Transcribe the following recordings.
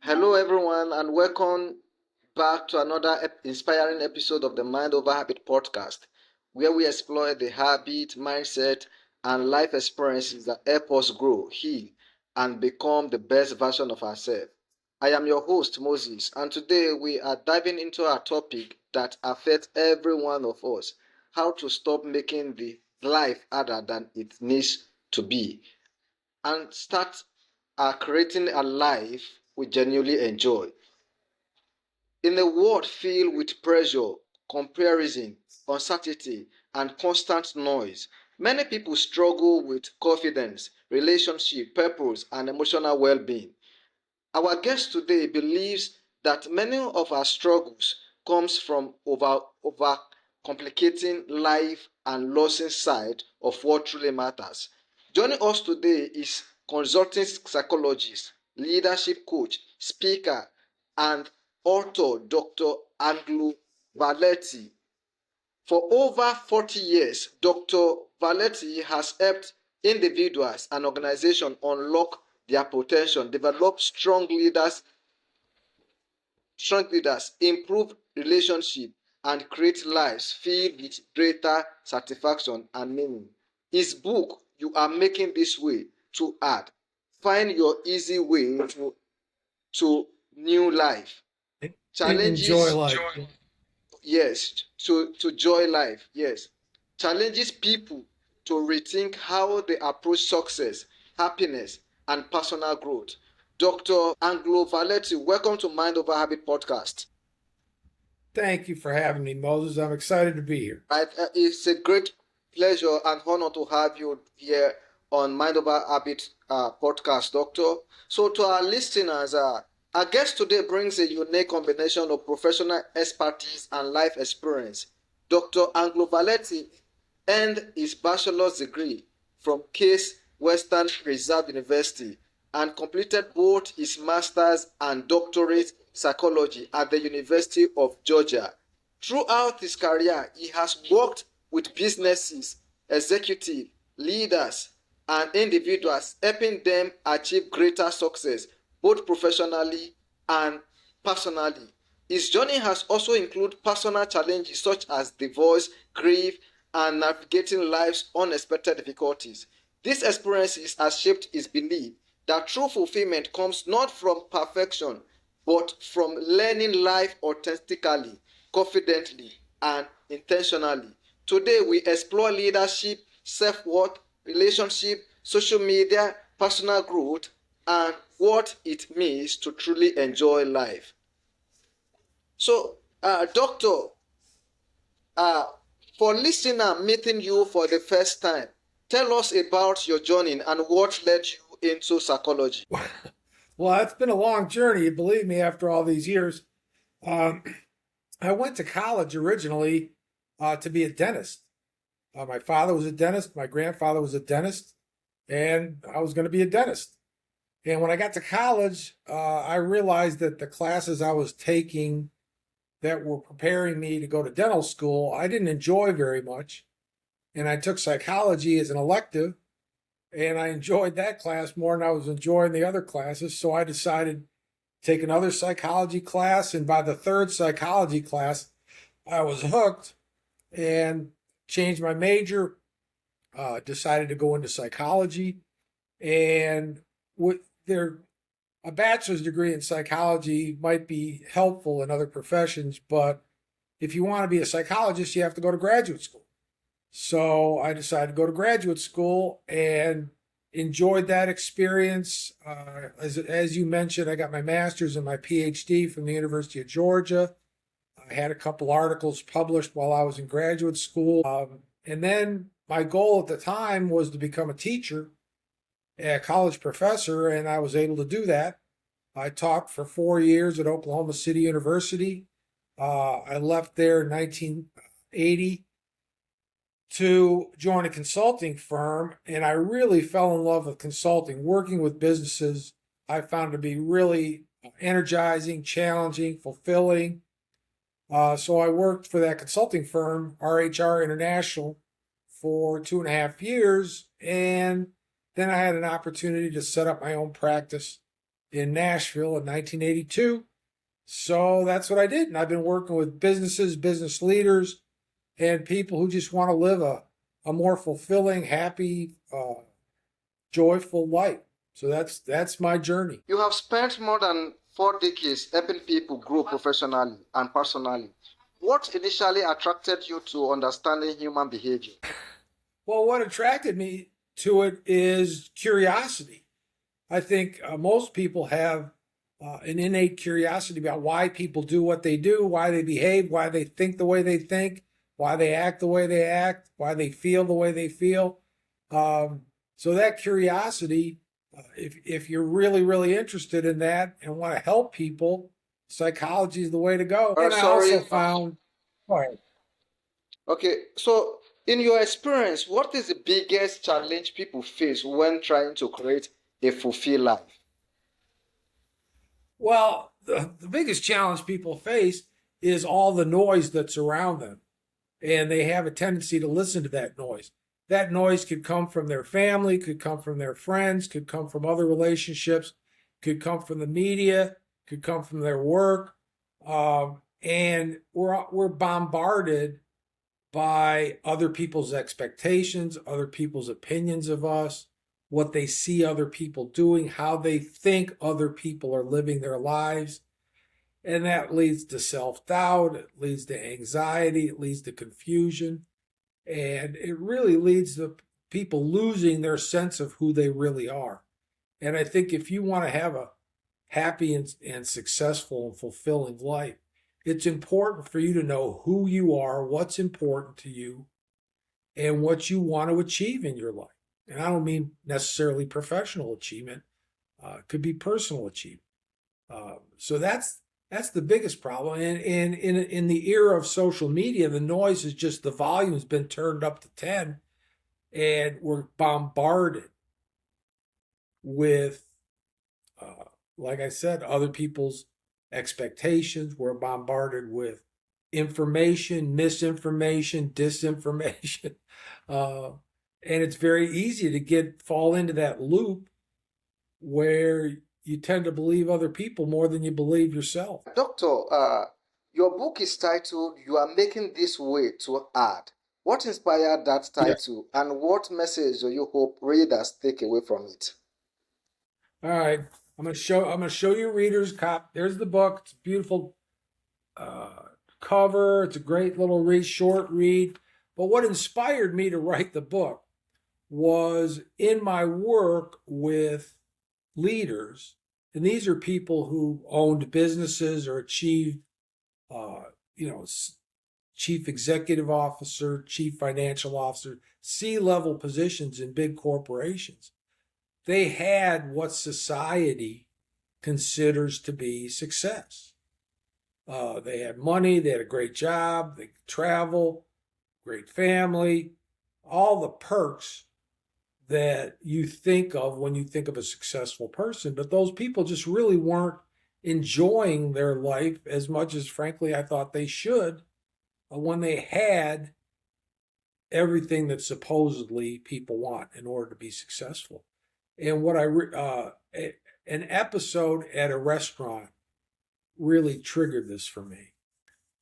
Hello, everyone, and welcome back to another inspiring episode of the Mind Over Habit podcast, where we explore the habit, mindset, and life experiences that help us grow, heal, and become the best version of ourselves. I am your host, Moses, and today we are diving into a topic that affects every one of us: how to stop making the life harder than it needs to be and start creating a life we genuinely enjoy. In a world filled with pressure, comparison, uncertainty, and constant noise, many people struggle with confidence, relationship, purpose, and emotional well being. Our guest today believes that many of our struggles comes from over complicating life and losing sight of what truly matters. Joining us today is consulting psychologist, leadership coach, speaker, and author Dr. Angelo Valenti. For over 40 years, Dr. Valenti has helped individuals and organizations unlock their potential, develop strong leaders, improve relationships, and create lives filled with greater satisfaction and meaning. His book, You Are Making This Way Too Hard. Find Your Easy Way to New Life. Enjoy Challenges, life. yes, to joy life, yes. Challenges people to rethink how they approach success, happiness, and personal growth. Dr. Anglo Valenti, welcome to Mind Over Habit podcast. Thank you for having me, Moses. I'm excited to be here. Right, it's a great pleasure and honor to have you here on Mind Over Habit podcast, Doctor. So, to our listeners, our guest today brings a unique combination of professional expertise and life experience. Dr. Anglo Valetti earned his bachelor's degree from Case Western Reserve University and completed both his master's and doctorate psychology at the University of Georgia. Throughout his career, he has worked with businesses, executives, leaders, and individuals, helping them achieve greater success both professionally and personally. His journey has also included personal challenges such as divorce, grief, and navigating life's unexpected difficulties. These experiences have shaped his belief that true fulfillment comes not from perfection but from learning life authentically, confidently, and intentionally. Today, we explore leadership, self worth, relationship, social media, personal growth, and what it means to truly enjoy life. So, Doctor, uh, for listener meeting you for the first time, tell us about your journey and what led you into psychology. Well, it's been a long journey, believe me, after all these years. Um, I went to college originally to be a dentist. My father was a dentist, my grandfather was a dentist, and I was going to be a dentist. And when I got to college, I realized that the classes I was taking that were preparing me to go to dental school, I didn't enjoy very much. And I took psychology as an elective, and I enjoyed that class more than I was enjoying the other classes. So I decided to take another psychology class, and by the third psychology class, I was hooked and changed my major. Decided to go into psychology, and with their a bachelor's degree in psychology might be helpful in other professions, but if you want to be a psychologist, you have to go to graduate school. So I decided to go to graduate school and enjoyed that experience. As you mentioned, I got my master's and my PhD from the University of Georgia. I had a couple articles published while I was in graduate school. And then my goal at the time was to become a teacher, a college professor, and I was able to do that. I taught for 4 years at Oklahoma City University. I left there in 1980 to join a consulting firm, and I really fell in love with consulting. Working with businesses, I found to be really energizing, challenging, fulfilling. So I worked for that consulting firm, RHR International, for 2.5 years, and then I had an opportunity to set up my own practice in Nashville in 1982. So that's what I did. And I've been working with businesses, business leaders, and people who just want to live a more fulfilling, happy, joyful life. So that's my journey. You have spent more than 4 decades helping people grow professionally and personally. What initially attracted you to understanding human behavior? Well, what attracted me to it is curiosity. I think most people have an innate curiosity about why people do what they do, why they behave, why they think the way they think, why they act the way they act, why they feel the way they feel. So that curiosity, if you're really, really interested in that and want to help people, psychology is the way to go. And I also Sorry. found, go ahead. Okay, so in your experience, what is the biggest challenge people face when trying to create a fulfilled life? Well, the biggest challenge people face is all the noise that's around them. And they have a tendency to listen to that noise. That noise could come from their family, could come from their friends, could come from other relationships, could come from the media, could come from their work. And we're bombarded by other people's expectations, other people's opinions of us, what they see other people doing, how they think other people are living their lives. And that leads to self-doubt, it leads to anxiety, it leads to confusion, and it really leads to people losing their sense of who they really are. And I think if you want to have a happy and successful and fulfilling life, it's important for you to know who you are, what's important to you, and what you want to achieve in your life. And I don't mean necessarily professional achievement, it could be personal achievement. So that's the biggest problem. And in the era of social media, the noise is just the volume has been turned up to 10, and we're bombarded with, like I said, other people's expectations. We're bombarded with information, misinformation, disinformation, uh, and it's very easy to fall into that loop where you tend to believe other people more than you believe yourself. Doctor, your book is titled You Are Making This Way to Add. What inspired that Yeah. title and what message do you hope readers take away from it? All right. I'm gonna show you readers cop. There's the book. It's a beautiful uh, cover. It's a great little short read. But what inspired me to write the book was in my work with leaders, and these are people who owned businesses or achieved, uh, you know, chief executive officer, chief financial officer, C-level positions in big corporations. They had what society considers to be success. They had money, they had a great job, they could travel, great family, all the perks that you think of when you think of a successful person. But those people just really weren't enjoying their life as much as, frankly, I thought they should when they had everything that supposedly people want in order to be successful. And an episode at a restaurant really triggered this for me.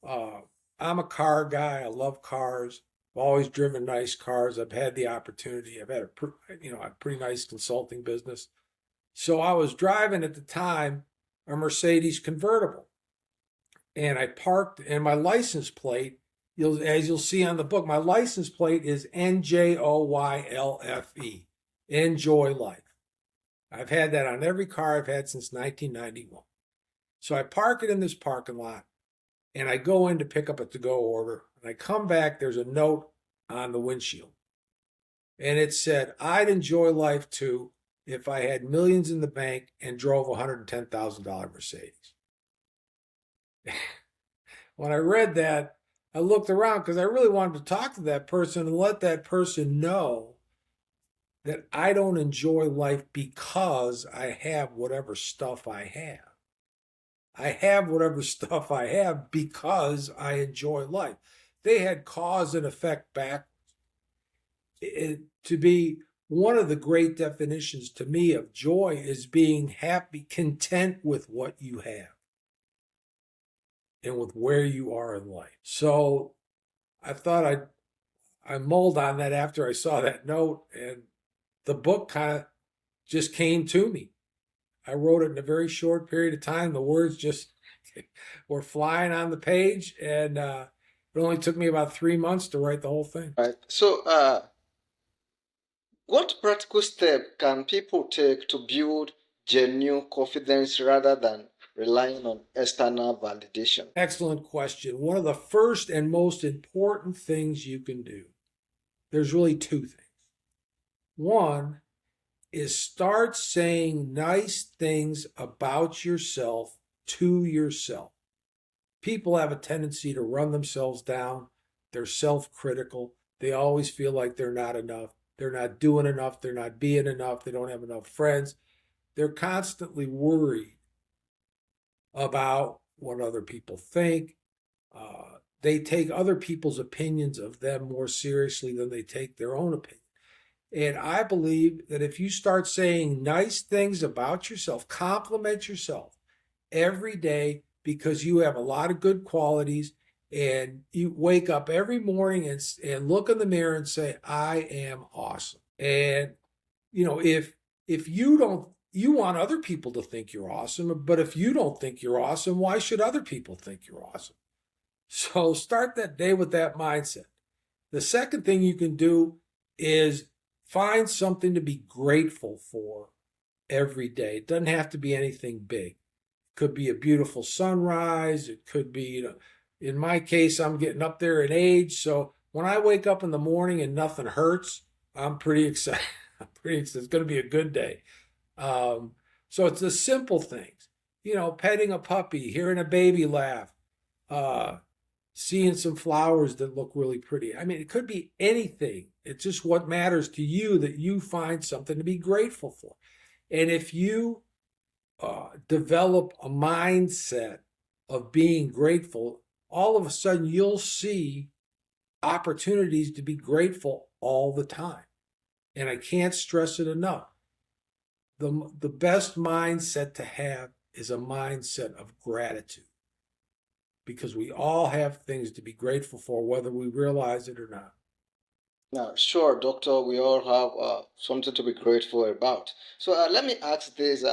Uh, I'm a car guy. I love cars. I've always driven nice cars. I've had the opportunity. I've had a pretty nice consulting business. So I was driving at the time a Mercedes convertible, and I parked. And my license plate, as you'll see on the book, my license plate is NJOYLFE. Enjoy life. I've had that on every car I've had since 1991. So I park it in this parking lot, and I go in to pick up a to-go order, and I come back, there's a note on the windshield. And it said, I'd enjoy life too if I had millions in the bank and drove a $110,000 Mercedes. When I read that, I looked around because I really wanted to talk to that person and let that person know that I don't enjoy life because I have whatever stuff I have. I have whatever stuff I have because I enjoy life. They had cause and effect backwards. To be one of the great definitions to me of joy is being happy, content with what you have and with where you are in life. So I thought I mulled on that after I saw that note, and the book kind of just came to me. I wrote it in a very short period of time. The words just were flying on the page, and it only took me about 3 months to write the whole thing. Right. So, what practical step can people take to build genuine confidence rather than relying on external validation? Excellent question. One of the first and most important things you can do, there's really two things. One is start saying nice things about yourself to yourself. People have a tendency to run themselves down. They're self-critical. They always feel like they're not enough. They're not doing enough. They're not being enough. They don't have enough friends. They're constantly worried about what other people think. They take other people's opinions of them more seriously than they take their own opinion. And I believe that if you start saying nice things about yourself, compliment yourself every day because you have a lot of good qualities, and you wake up every morning and look in the mirror and say, I am awesome. And, if you want other people to think you're awesome, but if you don't think you're awesome, why should other people think you're awesome? So start that day with that mindset. The second thing you can do is find something to be grateful for every day. It doesn't have to be anything big. It could be a beautiful sunrise. It could be, in my case, I'm getting up there in age. So when I wake up in the morning and nothing hurts, I'm pretty excited. It's going to be a good day. So it's the simple things, petting a puppy, hearing a baby laugh, seeing some flowers that look really pretty. I mean, it could be anything. It's just what matters to you that you find something to be grateful for. And if you develop a mindset of being grateful, all of a sudden you'll see opportunities to be grateful all the time. And I can't stress it enough. The best mindset to have is a mindset of gratitude, because we all have things to be grateful for, whether we realize it or not. Now, sure, doctor, we all have something to be grateful about. So let me ask this.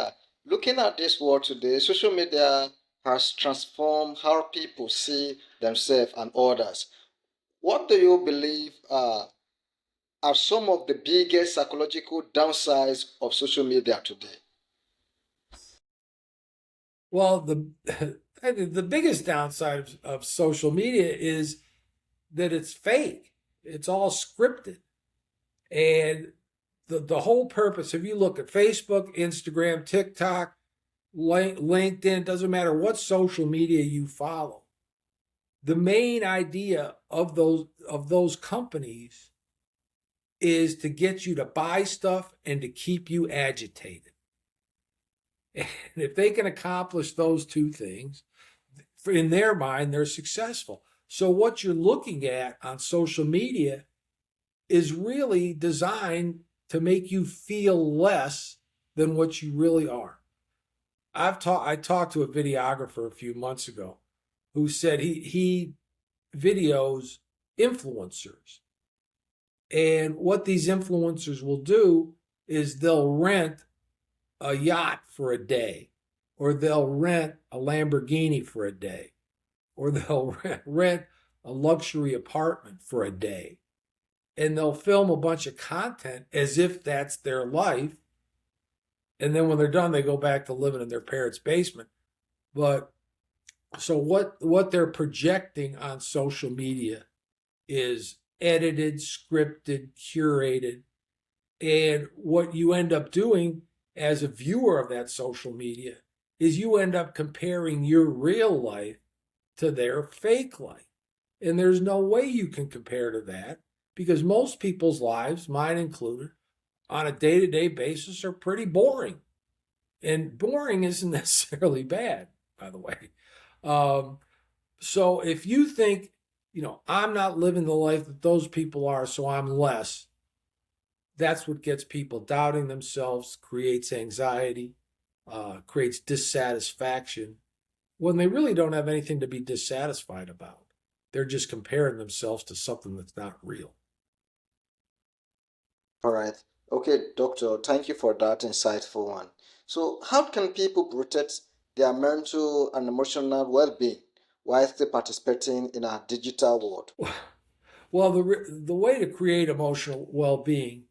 Looking at this world today, social media has transformed how people see themselves and others. What do you believe are some of the biggest psychological downsides of social media today? Well, the biggest downside of social media is that it's fake. It's all scripted. And the whole purpose, if you look at Facebook, Instagram, TikTok, LinkedIn, doesn't matter what social media you follow, the main idea of those companies is to get you to buy stuff and to keep you agitated. And if they can accomplish those two things, in their mind, they're successful. So what you're looking at on social media is really designed to make you feel less than what you really are. I talked to a videographer a few months ago who said he videos influencers. And what these influencers will do is they'll rent a yacht for a day, or they'll rent a Lamborghini for a day, or they'll rent a luxury apartment for a day. And they'll film a bunch of content as if that's their life. And then when they're done, they go back to living in their parents' basement. But so what they're projecting on social media is edited, scripted, curated. And what you end up doing as a viewer of that social media is you end up comparing your real life to their fake life. And there's no way you can compare to that, because most people's lives, mine included, on a day-to-day basis are pretty boring. And boring isn't necessarily bad, by the way. So if you think, I'm not living the life that those people are, so I'm less, That's what gets people doubting themselves, creates anxiety, creates dissatisfaction when they really don't have anything to be dissatisfied about. They're just comparing themselves to something that's not real. All right. Okay, doctor, thank you for that insightful one. So, how can people protect their mental and emotional well-being while still participating in a digital world? Well, the way to create emotional well being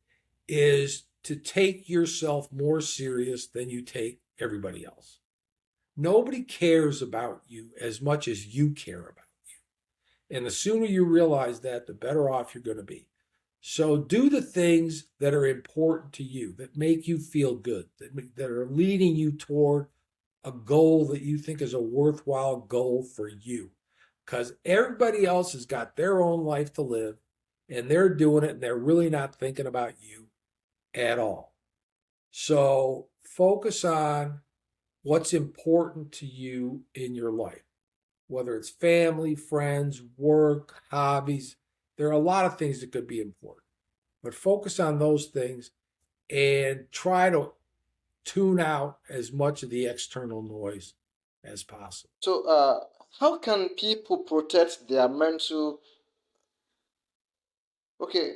is to take yourself more serious than you take everybody else. Nobody cares about you as much as you care about you. And the sooner you realize that, the better off you're going to be. So do the things that are important to you, that make you feel good, that are leading you toward a goal that you think is a worthwhile goal for you. Because everybody else has got their own life to live and they're doing it and they're really not thinking about you at all. So focus on what's important to you in your life, whether it's family, friends, work, hobbies. There are a lot of things that could be important, but focus on those things and try to tune out as much of the external noise as possible. So, how can people protect their mental? Okay,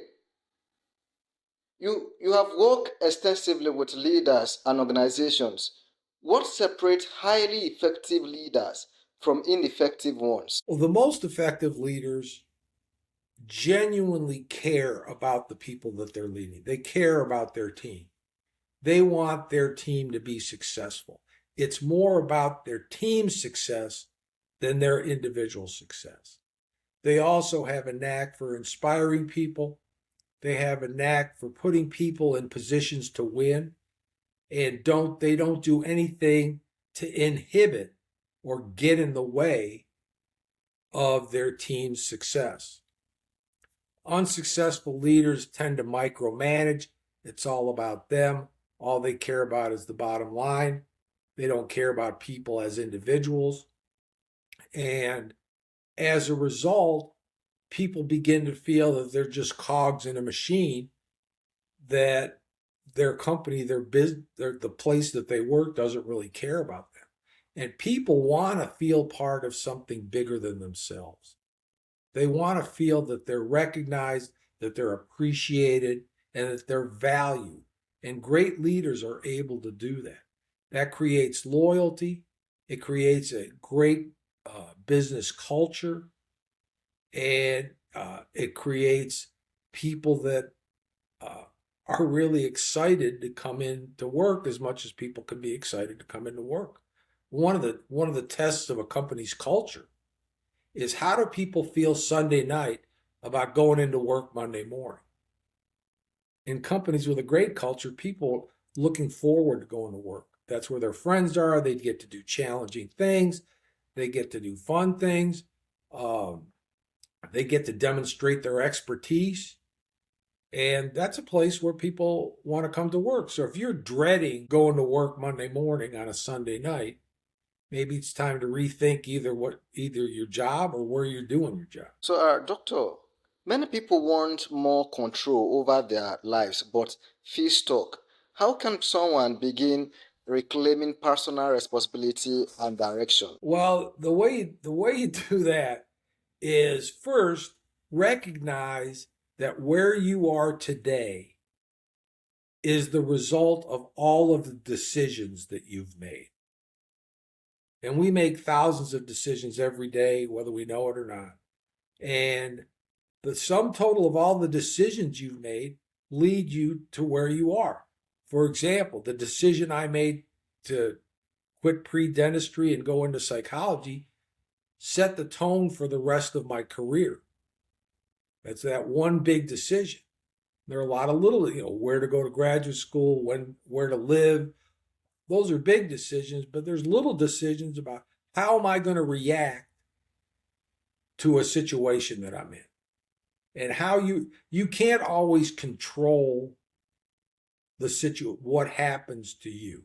you have worked extensively with leaders and organizations. What separates highly effective leaders from ineffective ones? Well, the most effective leaders genuinely care about the people that they're leading. They care about their team. They want their team to be successful. It's more about their team's success than their individual success. They also have a knack for inspiring people. They have a knack for putting people in positions to win, and they don't do anything to inhibit or get in the way of their team's success. Unsuccessful leaders tend to micromanage. It's all about them. All they care about is the bottom line. They don't care about people as individuals. And as a result, people begin to feel that they're just cogs in a machine, that their company, their business, the place that they work doesn't really care about them. And people want to feel part of something bigger than themselves. They want to feel that they're recognized, that they're appreciated, and that they're valued. And great leaders are able to do that. That creates loyalty. It creates a great business culture, and it creates people that uh, are really excited to come in to work as much as people can be excited to come into work. One of the tests of a company's culture is, how do people feel Sunday night about going into work Monday morning? In companies with a great culture, people looking forward to going to work. That's where their friends are. They get to do challenging things. They get to do fun things. Um, they get to demonstrate their expertise. And that's a place where people want to come to work. So if you're dreading going to work Monday morning on a Sunday night, maybe it's time to rethink either your job or where you're doing your job. So, doctor, many people want more control over their lives but feel stuck. How can someone begin reclaiming personal responsibility and direction? Well, the way you do that is, first recognize that where you are today is the result of all of the decisions that you've made. And we make thousands of decisions every day, whether we know it or not. And the sum total of all the decisions you've made lead you to where you are. For example, the decision I made to quit pre-dentistry and go into psychology set the tone for the rest of my career. That's that one big decision. There are a lot of little, where to go to graduate school, where to live. Those are big decisions, but there's little decisions about, how am I going to react to a situation that I'm in? And how you can't always control what happens to you.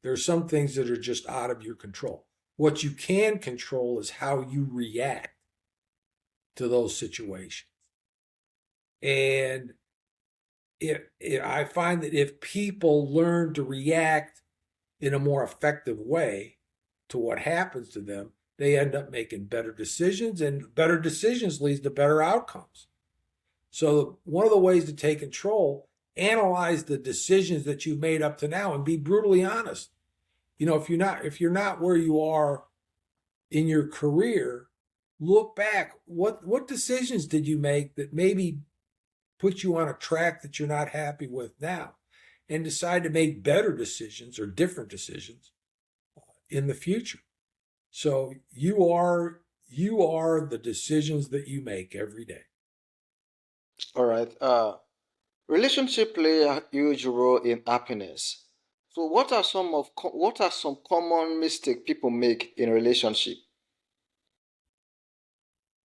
There's some things that are just out of your control. What you can control is how you react to those situations. And I find that if people learn to react in a more effective way to what happens to them, they end up making better decisions, and better decisions leads to better outcomes. So one of the ways to take control, analyze the decisions that you've made up to now and be brutally honest. If you're not where you are in your career, look back. What decisions did you make that maybe put you on a track that you're not happy with now? And decide to make better decisions or different decisions in the future. So you are the decisions that you make every day. All right. Relationship play a huge role in happiness. So what are some common mistakes people make in relationship?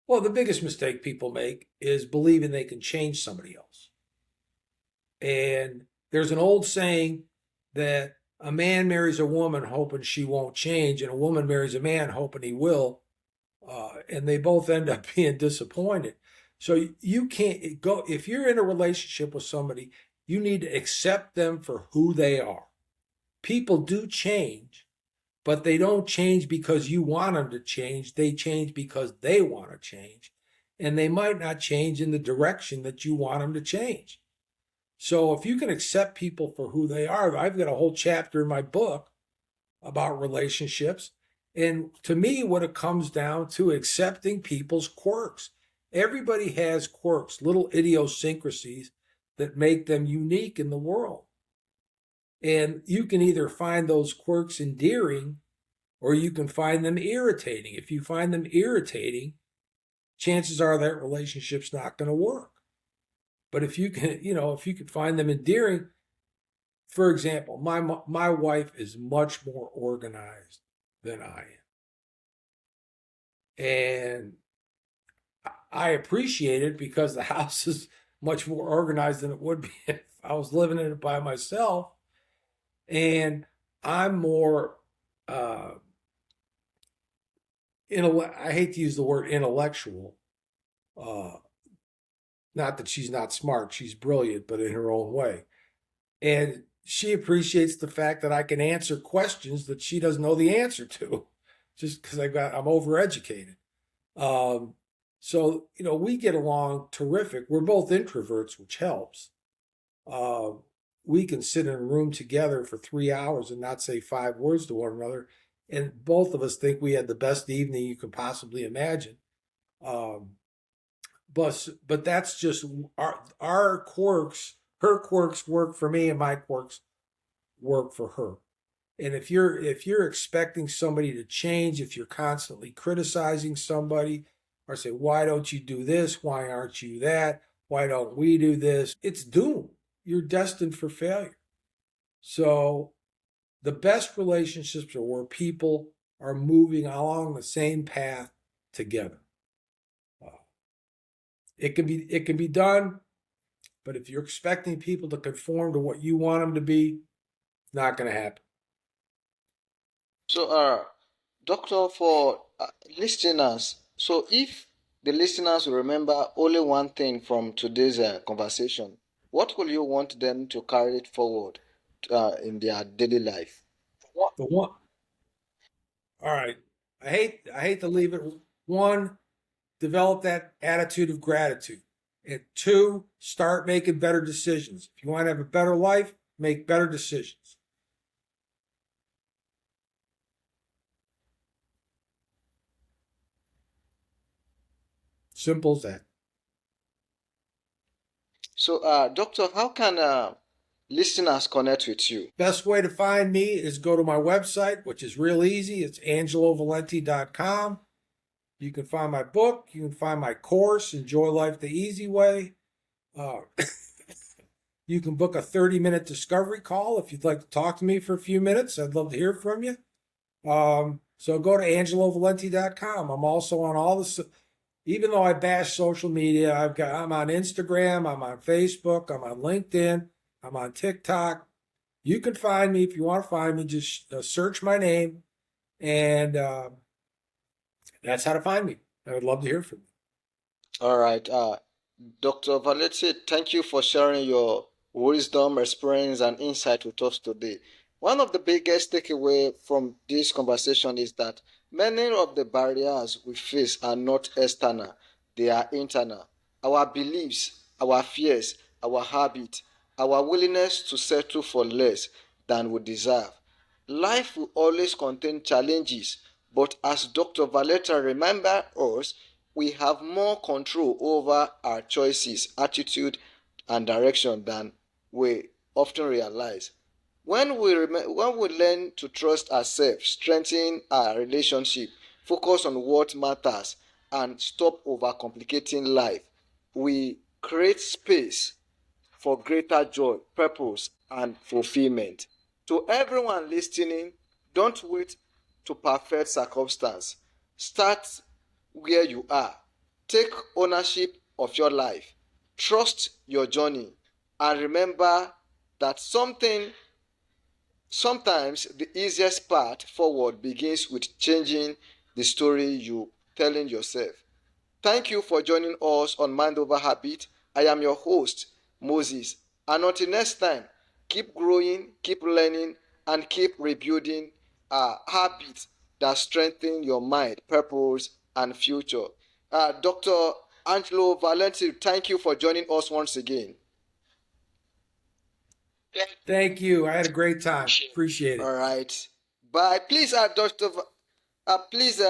Well, the biggest mistake people make is believing they can change somebody else. And there's an old saying that a man marries a woman hoping she won't change, and a woman marries a man hoping he will. And they both end up being disappointed. So you can't go, if you're in a relationship with somebody, you need to accept them for who they are. People do change, but they don't change because you want them to change. They change because they want to change. And they might not change in the direction that you want them to change. So if you can accept people for who they are, I've got a whole chapter in my book about relationships. And to me, what it comes down to accepting people's quirks. Everybody has quirks, little idiosyncrasies that make them unique in the world. And you can either find those quirks endearing or you can find them irritating. If you find them irritating, chances are that relationship's not going to work. But if you can find them endearing, for example, my wife is much more organized than I am. And I appreciate it because the house is much more organized than it would be if I was living in it by myself. And I'm more, uh, I hate to use the word intellectual. Uh, Not that she's not smart, she's brilliant, but in her own way. And she appreciates the fact that I can answer questions that she doesn't know the answer to, just because I'm overeducated. Um, so we get along terrific. We're both introverts, which helps. Uh, we can sit in a room together for 3 hours and not say 5 words to one another, and both of us think we had the best evening you could possibly imagine. Um, but that's just our quirks. Her quirks work for me, and my quirks work for her. And if you're expecting somebody to change, if you're constantly criticizing somebody or say, why don't you do this? Why aren't you that? Why don't we do this? It's doomed. You're destined for failure. So the best relationships are where people are moving along the same path together. Uh, it can be done, but if you're expecting people to conform to what you want them to be, it's not going to happen. So, doctor, for listeners, so if the listeners remember only one thing from today's conversation, what will you want them to carry it forward in their daily life? The one, all right. I hate to leave it. One, develop that attitude of gratitude. And two, start making better decisions. If you want to have a better life, make better decisions. Simple as that. So, doctor, how can listeners connect with you? Best way to find me is go to my website, which is real easy. It's angelovalenti.com. You can find my book. You can find my course, Enjoy Life the Easy Way. Uh, you can book a 30-minute discovery call if you'd like to talk to me for a few minutes. I'd love to hear from you. So go to angelovalenti.com. I'm also on all the, even though I bash social media, I'm on Instagram, I'm on Facebook, I'm on LinkedIn, I'm on TikTok. You can find me if you want to find me. Just search my name, and that's how to find me. I would love to hear from you. All right, Dr. Valenti, thank you for sharing your wisdom, experience, and insight with us today. One of the biggest takeaway from this conversation is that many of the barriers we face are not external, they are internal. Our beliefs, our fears, our habits, our willingness to settle for less than we deserve. Life will always contain challenges, but as Dr. Valetta remember us, we have more control over our choices, attitude, and direction than we often realize. When we learn to trust ourselves, strengthen our relationship, focus on what matters, and stop overcomplicating life, we create space for greater joy, purpose, and fulfillment. To everyone listening, don't wait to perfect circumstance. Start where you are. Take ownership of your life. Trust your journey. And remember that sometimes the easiest path forward begins with changing the story you telling yourself. Thank you for joining us on Mind Over Habit. I am your host, Moses. And until next time, keep growing, keep learning, and keep rebuilding habits that strengthen your mind, purpose, and future. Dr. Angelo Valenti, thank you for joining us once again. Thank you. I had a great time. Appreciate All it. right. Bye. Please, Doctor, please